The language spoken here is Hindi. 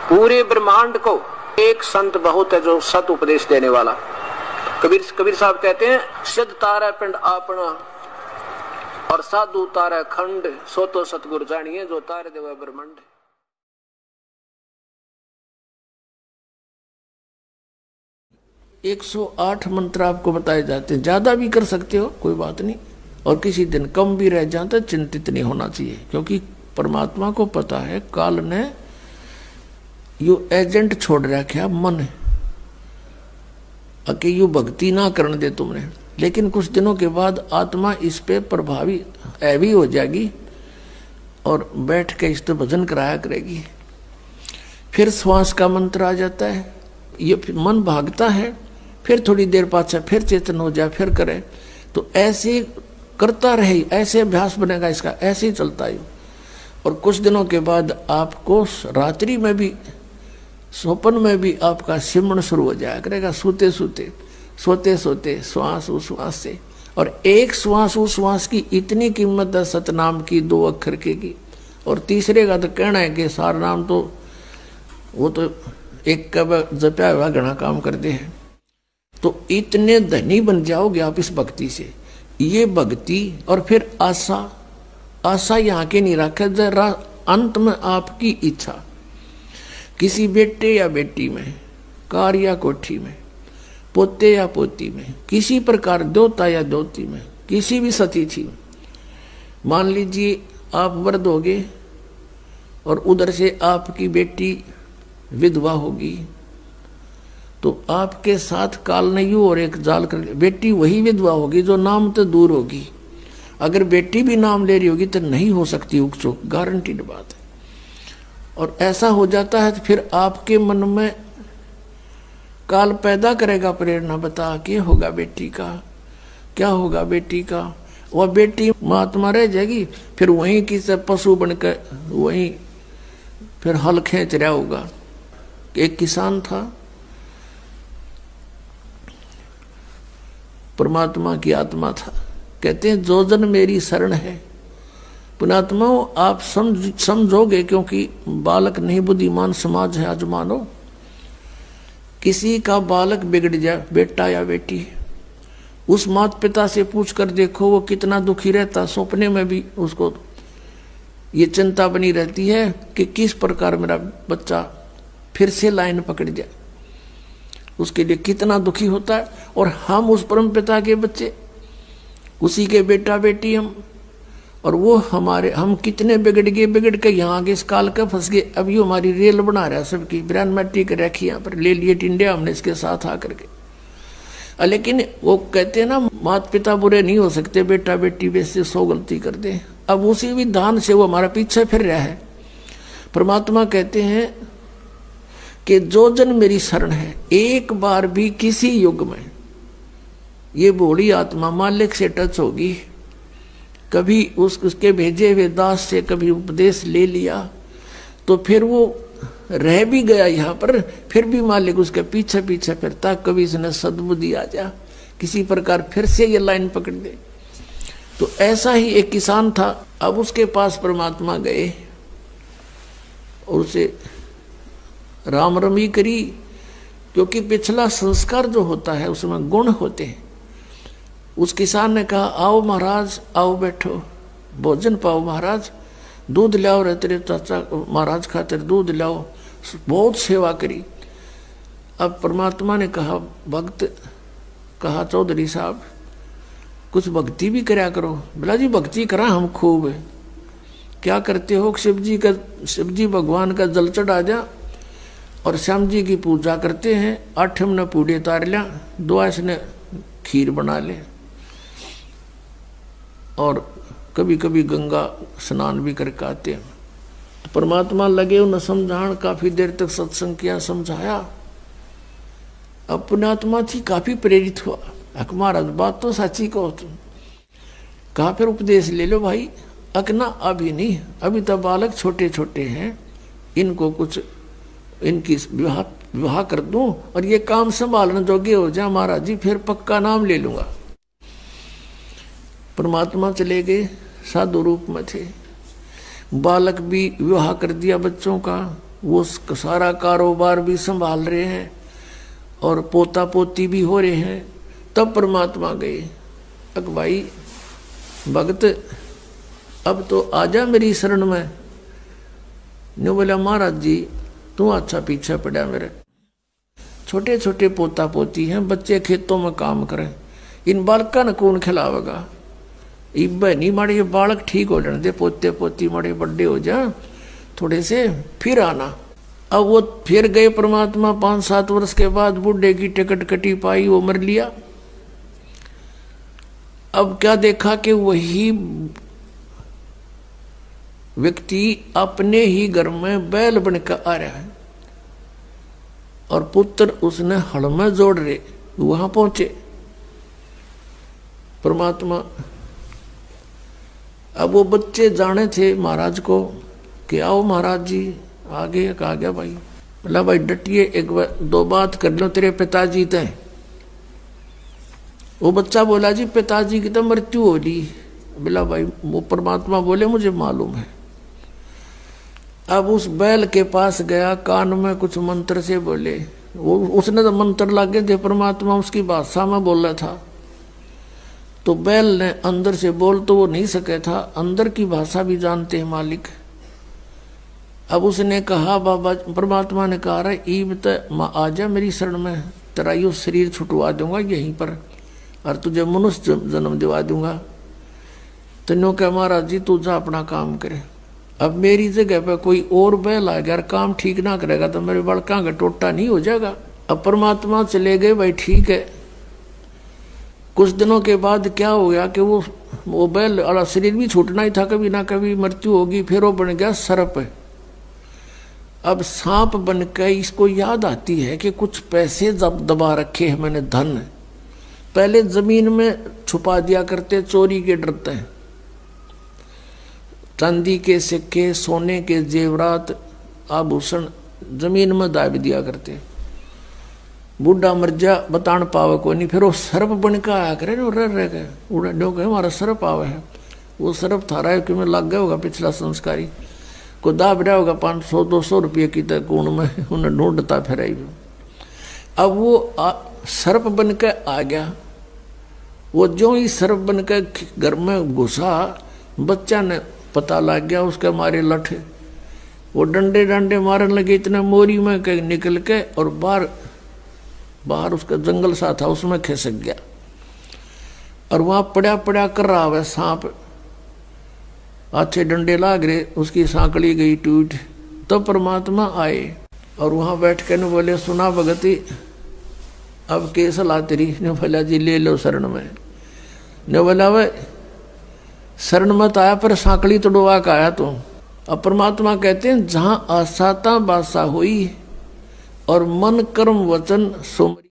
पूरे ब्रह्मांड को एक संत बहुत है जो सत उपदेश देने वाला। कबीर साहब कहते हैं, सिद्ध तारा पिंड आपना और साधु तारा खंड, सो तो सतगुरु जानिए जो तारे देव ब्रह्मांड। 108 मंत्र आपको बताए जाते हैं, ज्यादा भी कर सकते हो कोई बात नहीं, और किसी दिन कम भी रह जाता चिंतित नहीं होना चाहिए, क्योंकि परमात्मा को पता है काल ने यू एजेंट छोड़ रखा मन कि यू भक्ति ना करने दे तुमने, लेकिन कुछ दिनों के बाद आत्मा इस पे प्रभावी ऐवी हो जाएगी और बैठ के इस तो भजन कराया करेगी। फिर श्वास का मंत्र आ जाता है, ये मन भागता है, फिर थोड़ी देर पाछा फिर चेतन हो जाए, फिर करे, तो ऐसे करता रहे, ऐसे अभ्यास बनेगा इसका, ऐसे ही चलता है। और कुछ दिनों के बाद आपको रात्रि में भी, स्वप्न में भी आपका सिमरण शुरू हो जाया करेगा, सोते सोते सोते सोते श्वास उश्वास से। और एक श्वास उश्वास की इतनी कीमत है सतनाम की, 2 अक्षर की, और तीसरे का तो कहना है कि सार नाम तो वो तो एक कब जपया हुआ घना काम करते हैं। तो इतने धनी बन जाओगे आप इस भक्ति से। ये भक्ति और फिर आशा, आशा यहाँ के नहीं रखे, जरा अंत में आपकी इच्छा, किसी बेटे या बेटी में, कार या कोठी में, पोते या पोती में, किसी प्रकार देवता या देवती में, किसी भी सतीथि में। मान लीजिए आप वृद्ध होगे और उधर से आपकी बेटी विधवा होगी, तो आपके साथ काल ने यूं और एक जाल कर, बेटी वही विधवा होगी जो नाम तो दूर होगी। अगर बेटी भी नाम ले रही होगी तो नहीं हो सकती उकचुक, गारंटीड बात है। और ऐसा हो जाता है तो फिर आपके मन में काल पैदा करेगा प्रेरणा, बता क्या होगा बेटी का, क्या होगा बेटी का। वह बेटी महात्मा रह जाएगी, फिर वहीं की से पशु बनकर वहीं फिर हल खींच रहा होगा। एक किसान था, परमात्मा की आत्मा था, कहते हैं जो जन मेरी शरण है। पुणात्मा आप समझोगे, क्योंकि बालक नहीं बुद्धिमान समाज है आज मानो। किसी का बालक बिगड़ जाए, बेटा या बेटी, उस माता पिता से पूछ कर देखो वो कितना दुखी रहता। सपने में भी उसको ये चिंता बनी रहती है कि किस प्रकार मेरा बच्चा फिर से लाइन पकड़ जाए, उसके लिए कितना दुखी होता है। और हम उस परम पिता के बच्चे, उसी के बेटा बेटी हम, और वो हमारे, हम कितने बिगड़ गए, बिगड़ के यहाँ आगे इस काल का फंस गए। अब ये हमारी रेल बना रहा है सबकी, बिरान मट्टी कर रखी यहाँ पर, ले लिए टिंडिया हमने इसके साथ आकर के। लेकिन वो कहते हैं ना, माता पिता बुरे नहीं हो सकते, बेटा बेटी वैसे 100 गलती कर दे। अब उसी विधान से वो हमारा पीछे फिर रहा है। परमात्मा कहते हैं कि जो जन मेरी शरण है, एक बार भी किसी युग में ये भोली आत्मा मालिक से टच होगी, कभी उसके भेजे हुए दास से कभी उपदेश ले लिया, तो फिर वो रह भी गया यहाँ पर, फिर भी मालिक उसके पीछे पीछे फिरता, कभी इसने सद्बुद्धि आ जा, किसी प्रकार फिर से ये लाइन पकड़ दे। तो ऐसा ही एक किसान था। अब उसके पास परमात्मा गए और उसे राम रमी करी, क्योंकि पिछला संस्कार जो होता है उसमें गुण होते हैं। उस किसान ने कहा, आओ महाराज, आओ बैठो, भोजन पाओ महाराज, दूध लाओ रे तेरे चाचा महाराज खातिर दूध लाओ। बहुत सेवा करी। अब परमात्मा ने कहा, भक्त कहा, चौधरी साहब कुछ भक्ति भी कराया करो। बोला जी भक्ति करा हम खूब। क्या करते हो? शिव जी भगवान का जल चढ़ा जा और श्याम जी की पूजा करते हैं। 8 ने पूड़े तार लिया, 2 ने खीर बना ले, और कभी कभी गंगा स्नान भी करके आते हैं। तो परमात्मा लगे उन्हें समझान, काफी देर तक सत्संग किया, समझाया। अब पुण्यात्मा थी काफी प्रेरित हुआ, अक महाराज बात तो सच्ची कहो तुम। कहा फिर उपदेश ले लो भाई। अकना अभी नहीं, अभी तो बालक छोटे छोटे हैं, इनको कुछ इनकी विवाह कर दूं और ये काम संभालने जोगे हो जाए महाराज जी, फिर पक्का नाम ले लूंगा। परमात्मा चले गए, साधु रूप में थे। बालक भी विवाह कर दिया बच्चों का, वो सारा कारोबार भी संभाल रहे हैं और पोता पोती भी हो रहे हैं। तब परमात्मा गए, अक भाई भगत अब तो आजा मेरी शरण में। न्यू बोला महाराज जी तू अच्छा पीछे पड़ा मेरे, छोटे छोटे पोता पोती हैं, बच्चे खेतों में काम करें, इन बालका ने कौन खिलावेगा। इब नहीं माड़े ये बालक ठीक हो जाने दे, पोते पोती माड़े बड़े हो जा थोड़े से, फिर आना। अब वो फिर गए परमात्मा 5-7 वर्ष के बाद, बूढ़े की टिकट कटी पाई, वो मर लिया। अब क्या देखा कि वही व्यक्ति अपने ही घर में बैल बनकर आ रहा है और पुत्र उसने हड़ में जोड़ रहे। वहां पहुंचे परमात्मा। अब वो बच्चे जाने थे महाराज को कि आओ महाराज जी आगे। कहा गया भाई, बोला भाई डटिए, एक दो बात कर लो तेरे पिताजी तय। वो बच्चा बोला जी पिताजी की तो मृत्यु हो ली। बोला भाई, वो परमात्मा बोले मुझे मालूम है। अब उस बैल के पास गया, कान में कुछ मंत्र से बोले। वो उसने तो मंत्र लागे थे, परमात्मा उसकी भाषा में बोल रहा था। तो बैल ने अंदर से बोल तो वो नहीं सके था, अंदर की भाषा भी जानते हैं मालिक। अब उसने कहा बाबा, परमात्मा ने कहा रहा ईब तो आ जा मेरी शरण में, तेरा यो शरीर छुटवा दूंगा यहीं पर और तुझे मनुष्य जन्म दिवा दूंगा। तो नो कह महाराज जी तू जा अपना काम करे। अब मेरी जगह पे कोई और बैल आ गया और काम ठीक ना करेगा तो मेरे बड़का का टोटा नहीं हो जाएगा। अब परमात्मा चले गए, भाई ठीक है। कुछ दिनों के बाद क्या हो गया कि वो बैल वाला शरीर भी छूटना ही था, कभी ना कभी मृत्यु होगी। फिर वो बन गया सर्प। अब सांप बनकर इसको याद आती है कि कुछ पैसे जब दबा रखे हैं मैंने, धन पहले जमीन में छुपा दिया करते, चोरी के डरते हैं। चांदी के सिक्के, सोने के जेवरात, आभूषण जमीन में दाब दिया करते। बूढ़ा मर जा बतान पावे को नहीं, फिर वो सर्प बन के आया करे रह गए उड़ा कहे हमारा सर्प आवे है। वो सर्प थारा है कि मैं लग गया होगा पिछला संस्कारी को दाब रहा होगा 500-200 रुपये की तक कौन में उन्हें ढूंढता फिर। अब वो सर्प बन के आ गया। वो जो ही सर्प बन के घर में घुसा, बच्चा ने पता लग गया, उसके मारे लठे वो डंडे डंडे मारने लगे। इतने मोरी में निकल के और बाहर उसका जंगल सा था उसमें खिसक गया और वहां पड़ा पड़ा कर रहा है सांप। अच्छे डंडे लाग रहे, उसकी सांकड़ी गई टूट। तो परमात्मा आए और वहां बैठ के ने बोले सुना भगती अब के सलाह तेरी। ने बोला जी ले लो शरण में। ने बोला वे शरण मत आया पर सांकड़ी तोड़वा का आया। तो अब परमात्मा कहते हैं जहां आसाता बासा हुई और मन कर्म वचन सोमरी